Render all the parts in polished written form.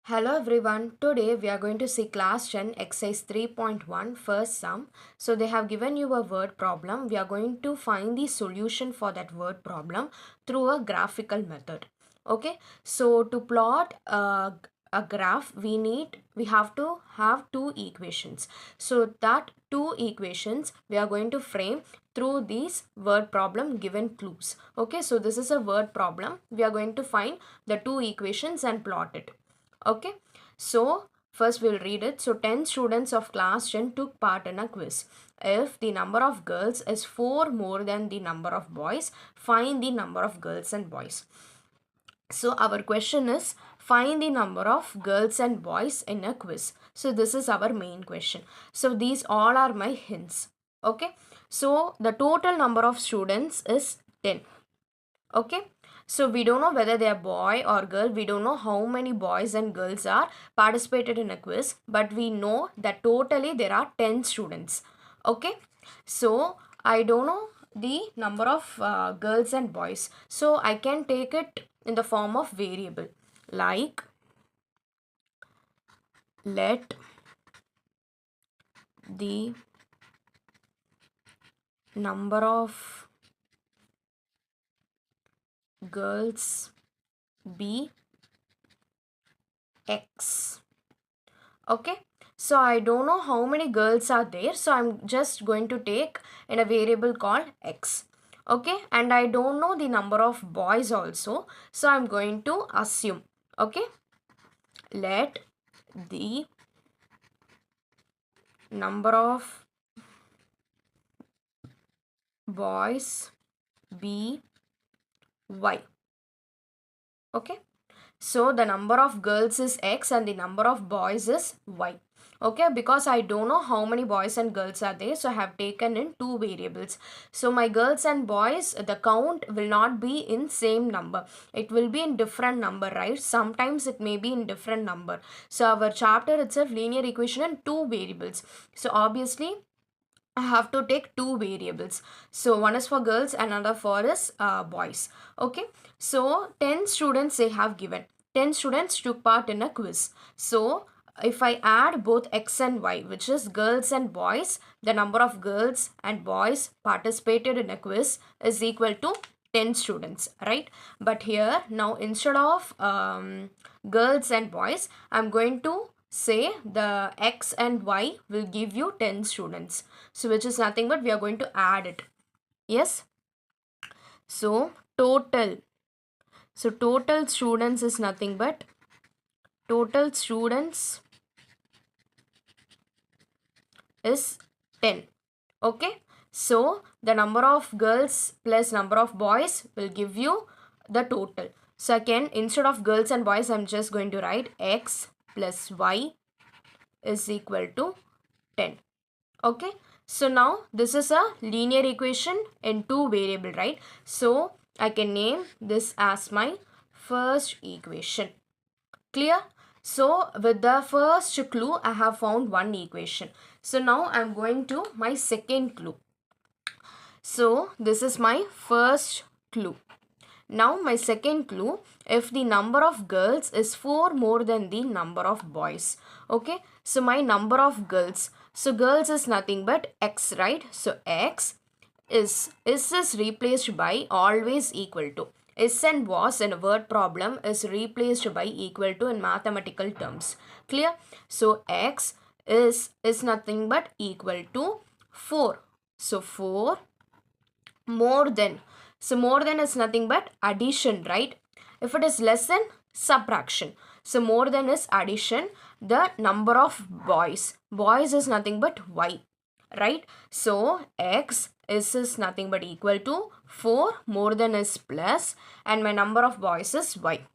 Hello everyone, today we are going to see class 10 exercise 3.1 first sum. So they have given you a word problem. We are going to find the solution for that word problem through a graphical method. Okay, so to plot a graph we have to have two equations. So that two equations we are going to frame through these word problem given clues. Okay, so this is a word problem. We are going to find the two equations and plot it. Okay, so first we'll read it. So 10 students of class 10 took part in a quiz. If the number of girls is 4 more than the number of boys, find the number of girls and boys. So our question is find the number of girls and boys in a quiz. So this is our main question. So these all are my hints. Okay, so the total number of students is 10. Okay, so we don't know whether they are boy or girl. We don't know how many boys and girls are participated in a quiz, but we know that totally there are 10 students. Okay, so I don't know the number of girls and boys, so I can take it in the form of variable, like let the number of girls be x. Okay, so I don't know how many girls are there, so I'm just going to take in a variable called x. Okay, and I don't know the number of boys also, so I'm going to assume. Okay, let the number of boys be y. Okay, so the number of girls is x and the number of boys is y. Okay, because I don't know how many boys and girls are there, so I have taken in two variables. So my girls and boys, the count will not be in same number. It will be in different number, right? Sometimes it may be in different number. So our chapter itself linear equation and two variables. So obviously I have to take two variables. So one is for girls and another for is boys. Okay, so 10 students they have given. 10 students took part in a quiz. So if I add both x and y, which is girls and boys, the number of girls and boys participated in a quiz is equal to 10 students, right? But here now instead of girls and boys, I'm going to say the x and y will give you 10 students. So which is nothing but we are going to add it. Yes. So total. So total students is nothing but total students is 10. Okay. So the number of girls plus number of boys will give you the total. So again, instead of girls and boys, I'm just going to write x plus y is equal to 10. Okay, so now this is a linear equation in two variable, right? So I can name this as my first equation. Clear? So with the first clue I have found one equation. So now I'm going to my second clue. So this is my first clue. Now my second clue, if the number of girls is 4 more than the number of boys. Okay, so my number of girls. So girls is nothing but x, right? So x is replaced by always equal to. Is and was in a word problem is replaced by equal to in mathematical terms. Clear? So x is nothing but equal to 4. So 4 more than. So more than is nothing but addition, right? If it is less than, subtraction. So more than is addition. The number of boys. Boys is nothing but y, right? So x is nothing but equal to 4, more than is plus, and my number of boys is y.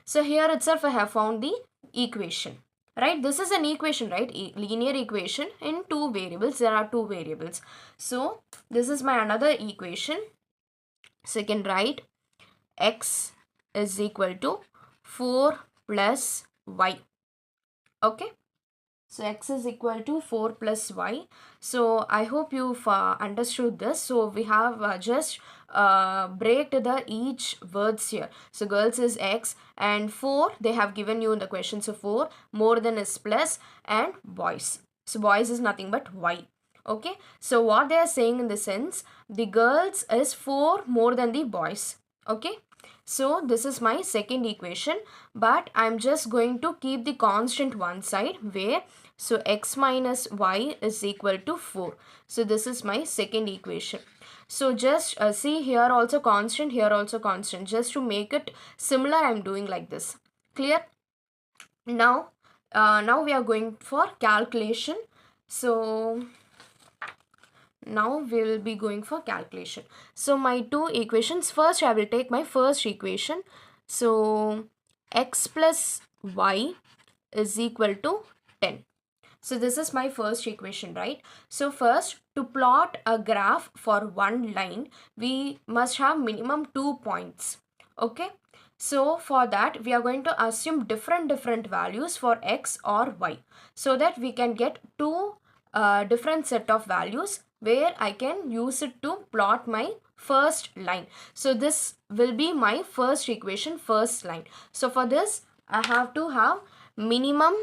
So here itself I have found the equation. Right, this is an equation, right? Linear equation in two variables. There are two variables. So this is my another equation. So you can write x is equal to 4 plus y. Okay. So x is equal to 4 plus y. So I hope you've understood this. So we have just break the each words here. So girls is X and 4 they have given you in the question. So 4 more than is plus, and boys. So boys is nothing but Y. Okay, so what they are saying in the sense, the girls is 4 more than the boys. Okay, so this is my second equation, but I'm just going to keep the constant one side, where so x minus y is equal to 4. So this is my second equation. So just see, here also constant, here also constant. Just to make it similar, I'm doing like this. Clear? Now we are going for calculation. So now we will be going for calculation. So my two equations, first I will take my first equation. So x plus y is equal to 10. So this is my first equation, right? So first, to plot a graph for one line, we must have minimum 2 points. Okay, so for that we are going to assume different values for x or y, so that we can get two different set of values where I can use it to plot my first line. So this will be my first equation, first line. So for this I have to have minimum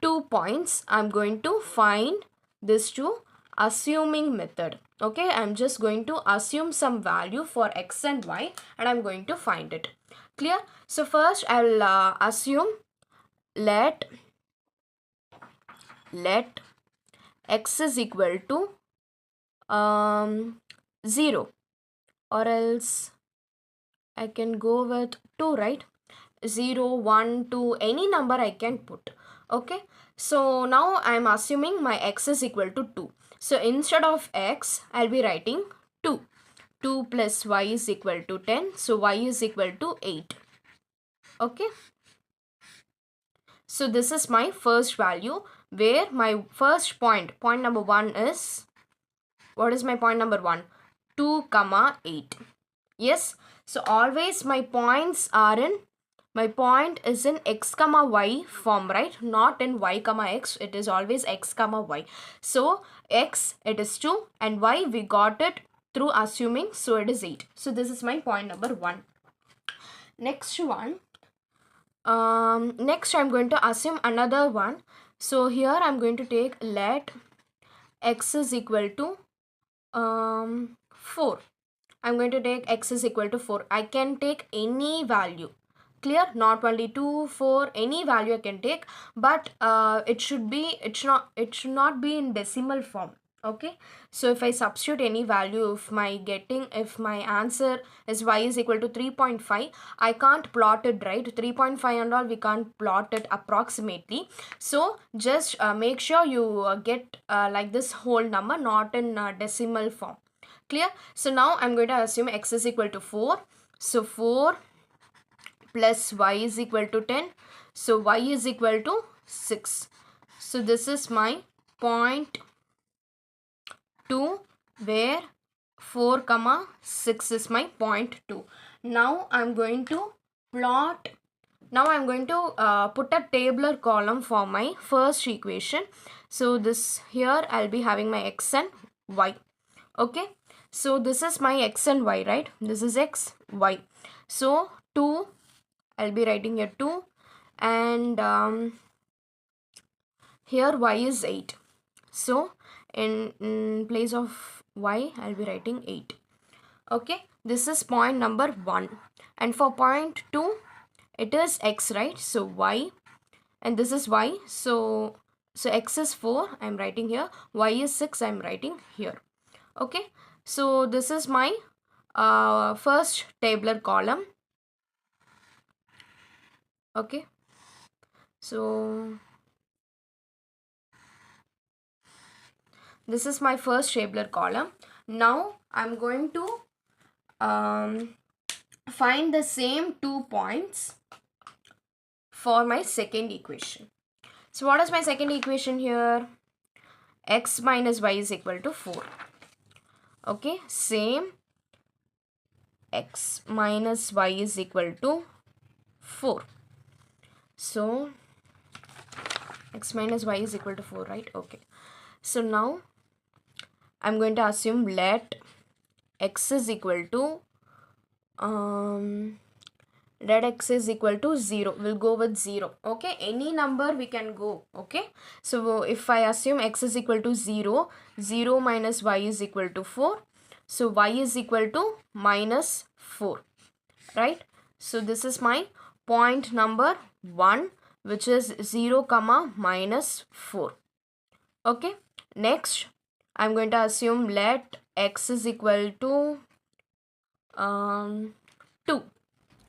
2 points. I'm going to find this to assuming method. Okay, I'm just going to assume some value for x and y and I'm going to find it. Clear? So first I'll assume let x is equal to 0, or else I can go with 2, right? 0, 1, 2, any number I can put. Okay, so now I'm assuming my x is equal to 2. So instead of x, I'll be writing 2. 2 plus y is equal to 10. So y is equal to 8. Okay, so this is my first value, where my first point number 1 is, what is my point number 1? 2 comma 8. Yes, so always my points are in, my point is in x comma y form, right? Not in y comma x. It is always x comma y. So x, it is 2, and y we got it through assuming, so it is 8. So this is my point number 1. Next one, next I'm going to assume another one. So here I'm going to take let x is equal to 4. I'm going to take x is equal to 4. I can take any value. Clear? Not only 2, 4, any value I can take, but it should not be in decimal form. Okay, so if I substitute any value, if my answer is y is equal to 3.5, I can't plot it, right? 3.5 and all, we can't plot it approximately. So just make sure you get like this whole number, not in decimal form. Clear? So now I'm going to assume x is equal to 4. So 4 plus y is equal to 10. So y is equal to 6. So this is my point 2, where 4 comma 6 is my point 2. Now I'm going to plot, now I'm going to put a tabular column for my first equation. So this here I'll be having my x and y. Okay, so this is my x and y, right? This is x, y. So 2, I'll be writing here 2, and here y is 8. So in place of y, I'll be writing 8. Okay, this is point number 1. And for point 2, it is x, right? So y, and this is y. So x is 4, I'm writing here. Y is 6, I'm writing here. Okay, so this is my first tabular column. Okay, so this is my first tabular column. Now I'm going to find the same 2 points for my second equation. So what is my second equation here? X minus y is equal to 4. Okay, same, x minus y is equal to 4. So x minus y is equal to 4, right? Okay, so now I'm going to assume let x is equal to let x is equal to 0. We'll go with 0. Okay, any number we can go. Okay, so if I assume x is equal to 0, 0 minus y is equal to 4. So y is equal to minus 4, right? So this is my point number 1, which is 0 comma minus 4. Okay, next I'm going to assume let x is equal to 2.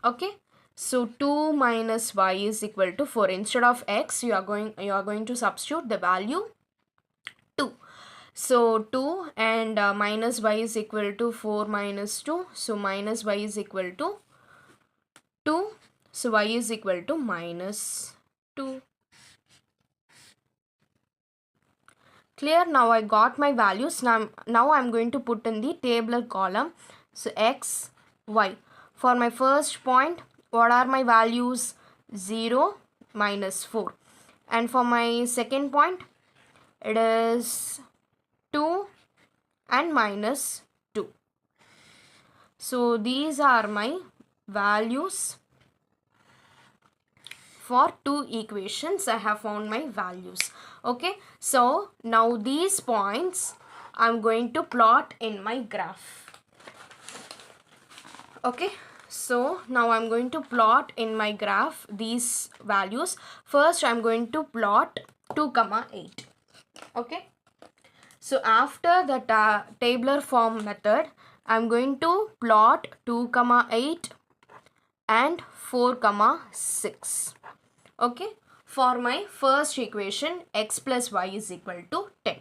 Okay, so 2 minus y is equal to 4. Instead of x, you are going to substitute the value 2. So 2 and minus y is equal to 4 minus 2. So minus y is equal to 2. So y is equal to minus 2. Clear? Now I got my values. Now I'm going to put in the tabular column. So x, y. For my first point, what are my values? 0, minus 4. And for my second point, it is 2 and minus 2. So these are my values. For two equations, I have found my values. Okay, so now these points I'm going to plot in my graph. Okay, so now I'm going to plot in my graph these values. First, I'm going to plot 2, 8. Okay, so after the tabular form method, I'm going to plot 2, 8 and 4, 6. Okay, for my first equation, x plus y is equal to 10.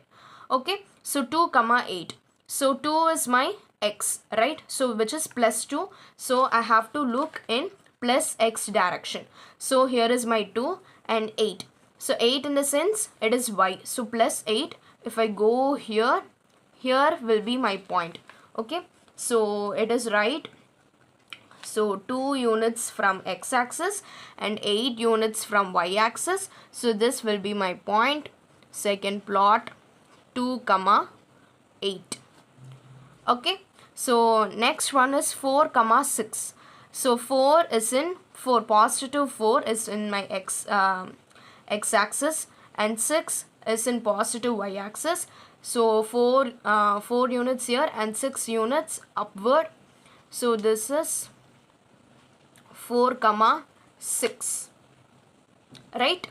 Okay, so 2, 8. So 2 is my x, right? So which is plus 2. So I have to look in plus x direction. So here is my 2 and 8. So 8 in the sense it is y. So plus 8. If I go here, here will be my point. Okay, so it is right. So 2 units from x-axis and 8 units from y-axis. So this will be my point. So I can plot 2, 8. Okay. So next one is 4, 6. So 4 is in 4. Positive 4 is in my x-axis and 6 is in positive y-axis. So 4 units here and 6 units upward. So this is 4, 6, right?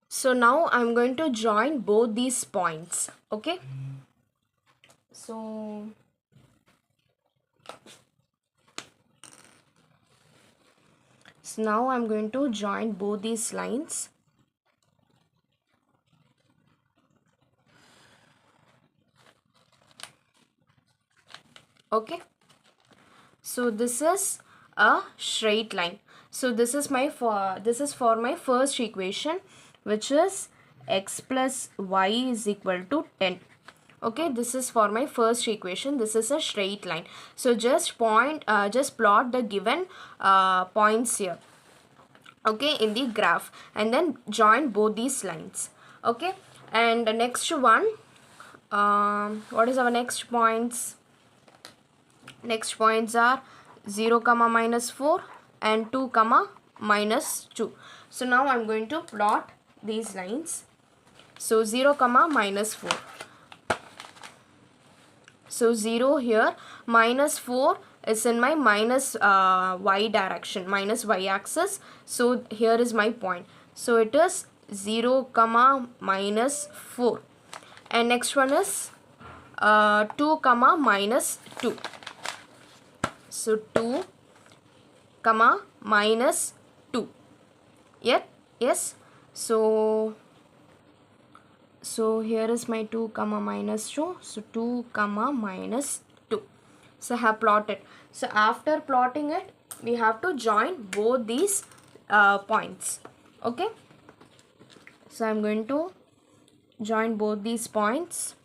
So now I'm going to join both these points. Okay, so now I'm going to join both these lines. Okay, so this is a straight line. So this is for my first equation, which is x plus y is equal to 10. Okay, this is for my first equation. This is a straight line. So just plot the given points here. Okay, in the graph, and then join both these lines. Okay, and the next one, what is our next points? Next points are 0, minus 4 and 2, minus 2. So now I'm going to plot these lines. So 0, minus 4. So 0 here, minus 4 is in my minus y direction, minus y axis. So here is my point. So it is 0, minus 4. And next one is 2, minus 2. So 2, minus 2. Yet, yes. So here is my 2, minus 2. So 2, minus 2. So I have plotted. So after plotting it, we have to join both these points. Okay. So I'm going to join both these points.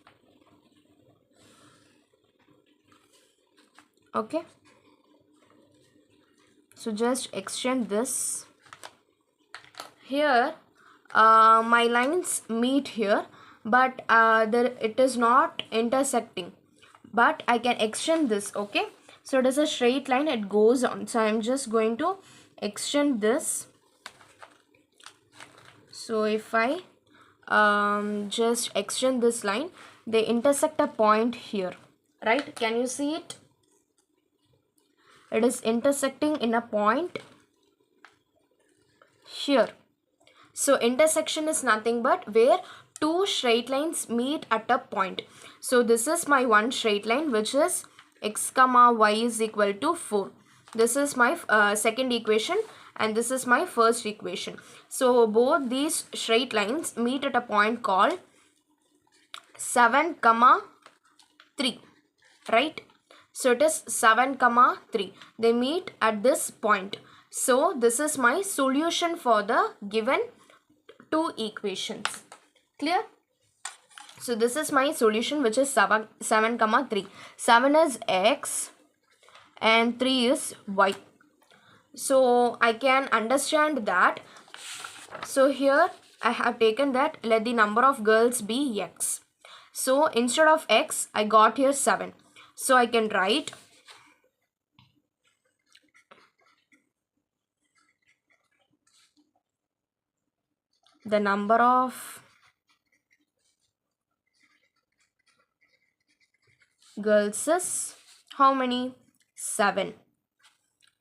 Okay. So just extend this. Here my lines meet here, but it is not intersecting. but I can extend this. Okay, so it is a straight line, it goes on, so I'm just going to extend this. So if I just extend this line, they intersect a point here, right? Can you see it? It is intersecting in a point here. So intersection is nothing but where two straight lines meet at a point. So this is my one straight line, which is x comma y is equal to 4. This is my second equation, and this is my first equation. So both these straight lines meet at a point called 7 comma 3, right? So it is 7 comma 3. They meet at this point. So this is my solution for the given two equations. Clear? So this is my solution, which is 7 comma 3. 7 is x and 3 is y. So I can understand that. So here I have taken that let the number of girls be x. So instead of x, I got here 7. So I can write the number of girls is how many? 7.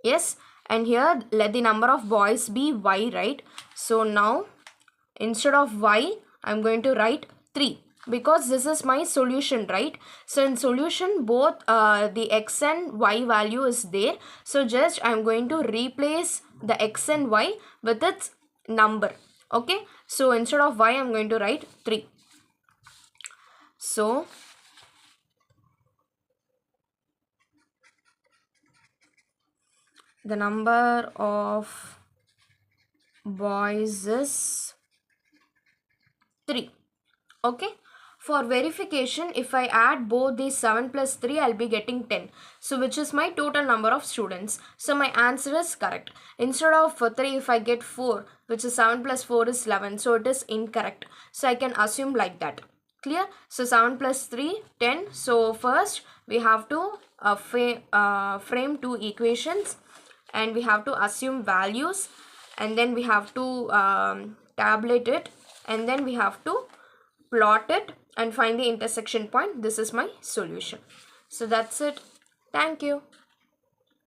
Yes, and here let the number of boys be y, right? So now instead of y, I'm going to write 3, because this is my solution, right? So in solution, both the x and y value is there. So just I'm going to replace the x and y with its number. Okay, so instead of y, I'm going to write 3. So the number of boys is 3. Okay, for verification, if I add both these 7 plus 3, I'll be getting 10. So which is my total number of students. So my answer is correct. Instead of 3, if I get 4, which is 7 plus 4 is 11. So it is incorrect. So I can assume like that. Clear? So 7 plus 3, 10. So first we have to frame two equations, and we have to assume values, and then we have to tabulate it, and then we have to plot it and find the intersection point. This is my solution. So that's it. Thank you.